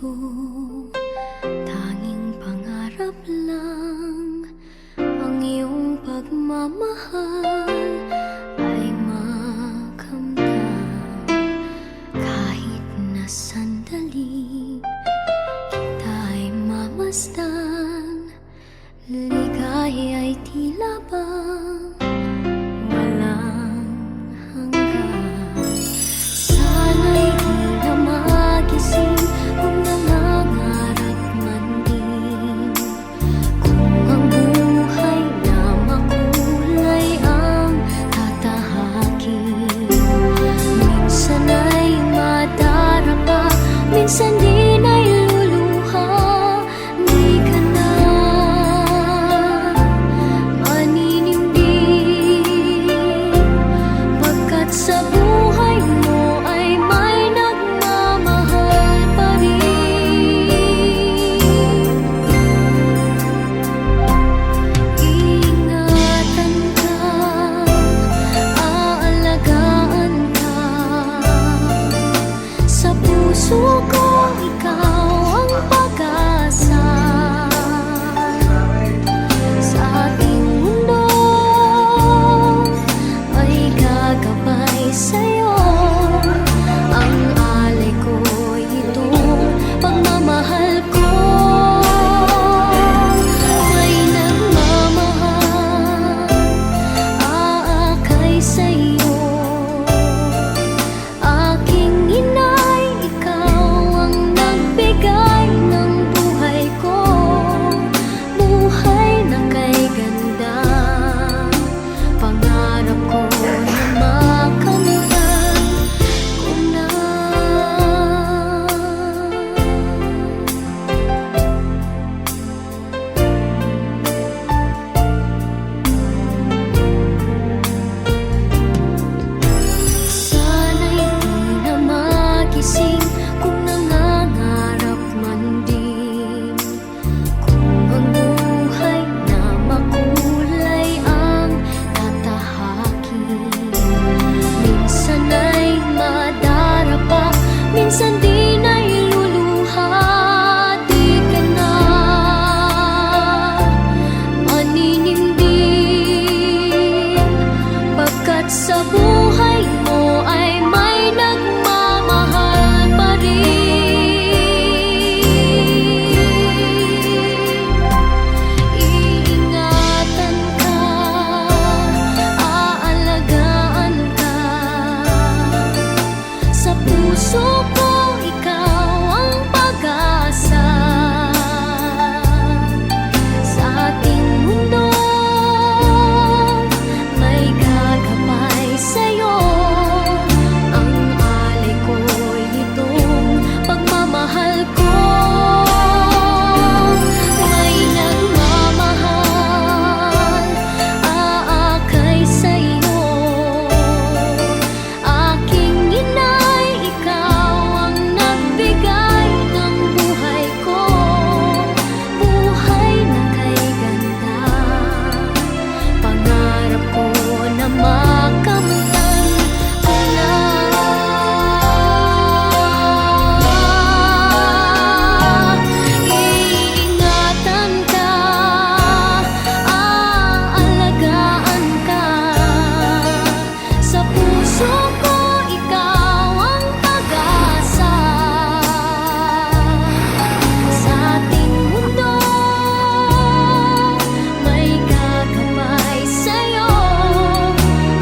ko, tanging pangarap lang ang iyong pagmamahal ay makamtan. Kahit na sandali kita'y mamasdan, ligaya ay tila bang walang hanggan. Sana'y di na magising kung nangangarap man din, kung ang buhay na makulay ang tatahakin. Minsan ay madarapa, minsan din ay luluha. Di ka na maninindig, pagkat sa buhay mo ay may nagmamahal pa rin. Iingatan ka, aalagaan ka, sa puso ko ikaw ang pag-asa. Sa ating mundo ay gagabay sa'yo, ang alay ko'y itong pagmamahal ko. May nagmamahal, aakay sa'yo. Aking inay, ikaw ang nagbigay ng buhay ko, buhay na kay ganda. Pangarap ko na makamtan ko na. Sana'y di na magising kung nangangarap man din, kung ang buhay na makulay ang tatahakin. Minsan ay madarapa, minsan din ay luluha. Di ka na maninindig, pagkat sa buhay mo ay may nagmamahal pa rin. Iingatan ka, aalagaan ka, sa puso ko ikaw ang pag-asa. Sa ating mundo may gagabay sa'yo, ang alay ko'y itong pagmamahal ko. May nagmamahal, aakay sa'yo. Aking inay, ikaw ang nagbigay ng buhay ko, buhay na kay ganda. Pangarap ko na makamtan ko na. Iingatan ka, aalagaan ka, sa puso ko ikaw ang pag-asa. Sa ating mundo may gagabay sa'yo,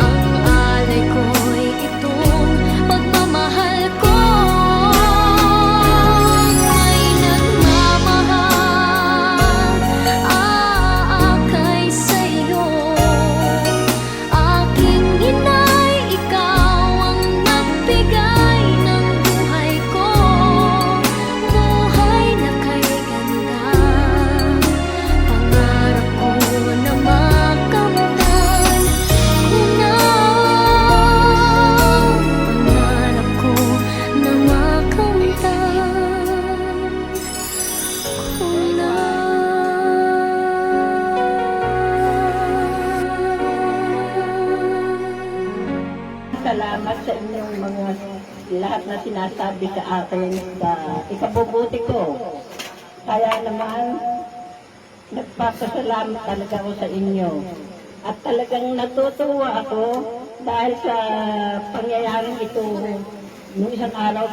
ang alay ko'y itong pagmamahal ko. May nagmamahal, aakay sa'yo. Aking inay, ikaw ang nagbigay ng buhay ko, buhay na kay ganda. Pangarap ko na makamtan ko na. Pangarap ko na makamtan ko na. Salamat sa inyong mga lahat na sinasabi sa akin sa ikabubuti ko. Kaya naman, nagpapasalamat talaga ako sa inyo. At talagang natutuwa ako dahil sa pangyayaring ito nung isang araw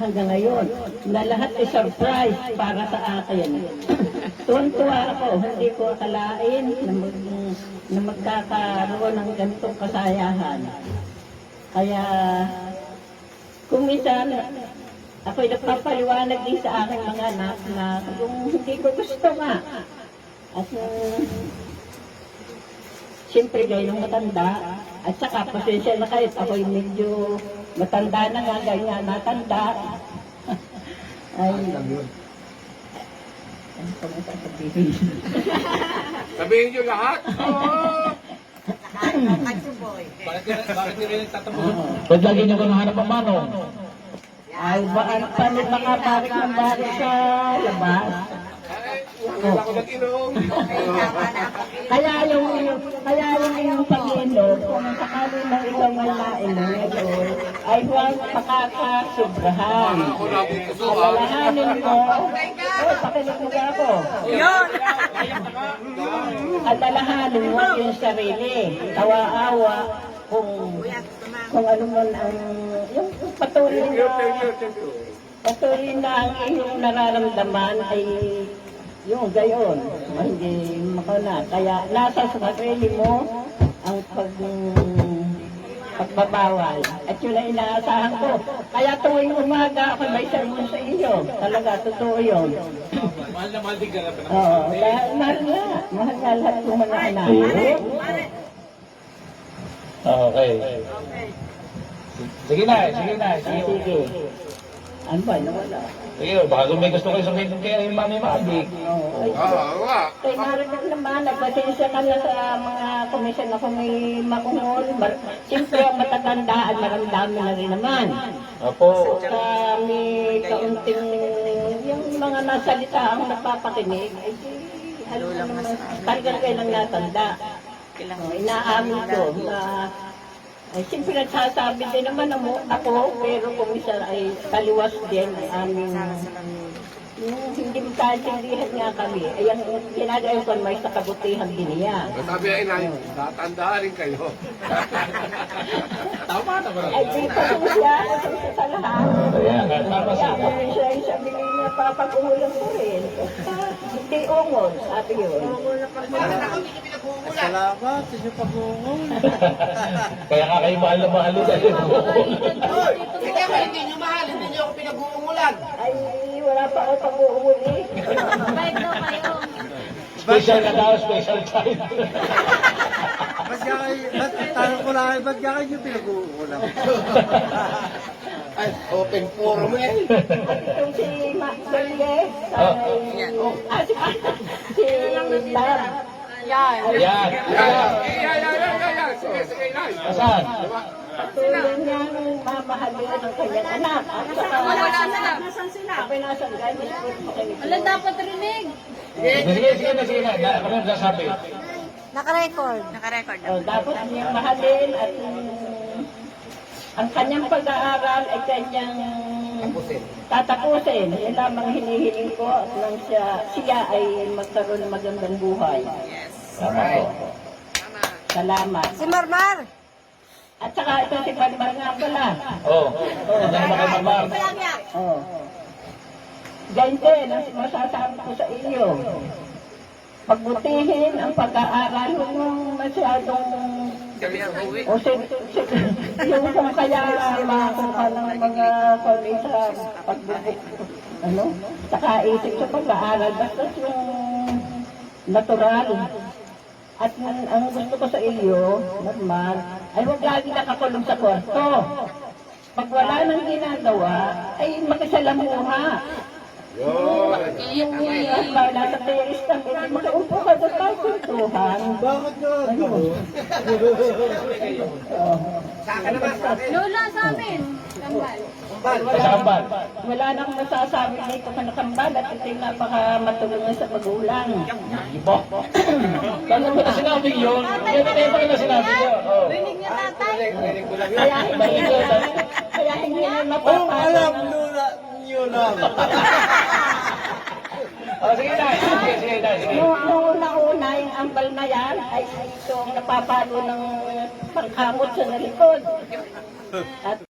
hanggang ngayon, na lahat ay surprise para sa akin. Tuwan-tuwa ako, hindi ko akalain na magkakaroon ng ganitong kasayahan. Kaya, kung minsan, ako'y nagpapaliwanag din sa aking mga anak na kung hindi ko gusto nga. At siyempre gayong matanda, at saka pasensya na kayo, ako'y medyo matanda na nga, gaya nga natanda. Ay, ano pa nga sasabihin? Sabihin nyo lahat. Bakit nyo rin nagtatampo? Ba't lagi nyo kung hanap ang manong? Ay, paano makabalik ng balik sa labas? Wala ako nag-inom. Kaya yung pag-inom, kung sakali na ikaw ay nainom, ay huwag makakasobrahan. Ako na ako puso. Alalahanin mo, pakinig mo ka ako. Alalahanin mo yung sarili, tawa-awa, kung ano man ang, yung patuloy na ang iyong nararamdaman ay yung gayon, hindi makana. Kaya nasa sarili mo ang pagbabawal. At yun ang inaasahan ko. Kaya tuwing umaga ako may sermon sa iyo. Talaga, totoo yun. Mahal na mahal din ka na. Oo, kaya mahal nga lahat ng mga anak. Okay. Sige na, sige na. Sige. Ano ba? Nawala. Sige, baka kung may gusto kayo sabihin kaya yung mami maabig. Oo. Oo, nga. Kaya narinig naman, nagpasensya ka na sa mga komisyon na kung may makungol. Siyempre, ang matatandaan, maramdaman na rin naman. Opo. Kami kaunting, yung mga nasalita ang napapakinig, ay talagang kayo lang natanda. Inaamin ko na, ay siyempre nagsasabi din naman ako, pero kung isa ay taliwas din ang aming, yung hindi magkaintindihan nga kami, ay ang ginagayon ko may sa kabutihan din niya. Sabi ay inay, tatandaan rin kayo. Tama na ba? Ay dito po siya sa lahat. Ayan, tama siya. Kaya siya ay sabi niya, papag-umulan ko rin. Hindi ungol, sabi yun. Salamat sa inyo pag-uungol. Kaya nga kayo mahal na mahal ulit. Hindi ako hindi nyo mahal, hindi nyo ako pinag-uungulan. Ay, wala pa ako pag-uungol eh. Special na daw, special time. Tanong ko lang, ba't ka kayo pinag-uungol? Ay, open forum eh. At itong si Maxwelle, si Lam. Yan. Yan. Sige, sige, inay. Asan? Patuloy niyang mamahalin ang kanyang anak. At saka Wala sila. Nasaan sila? Ako'y nasan ganyan. Wala dapat rinig. Sige na. Ano yung sasabi? Naka-record. Naka-record. Dapat niyang mahalin at ang kanyang pag-aaral ay kanyang tatapusin. Yan lamang hinihiling ko at nang siya ay magkaroon ng magandang buhay. Tama po. Salamat. Si Marmar. At saka ito si Marmar nga pala. Oh, ano naman kayo mamar? Oh. Ganyan din ang masasabi ko sa inyo. Pagbutihin ang pag-aaral mo masyadong yung kung kaya makakuha ng mga kami sa pagbubuk, saka isip sa pag-aaral, basta yung natural. At ang gusto ko sa iyo, normal, ay huwag lagi nakakulong sa kwarto. Pag wala nang ginagawa, ay makisalamuha. Yung nasa terrace lang, hindi makaupo ka doon tayo kwentuhan. Bakit yun? Lola sa amin. Kambal. Sa kambal. Wala nang masasabi dito ka nakambal at ito'y napakamatulungan sa magulang. Ibo. Kano mo na sinabi yun? Kaya na sinabi yun. Oh. Rinig niya tatay. Kaya hindi kaya hindi na Oh, mapapalo. alam nyo lang. Oh, sige tayo. Sige tayo. Sige. Nung una-una, yung ambal na yan, ay ito ang napapalo ng pangkamot sa likod. At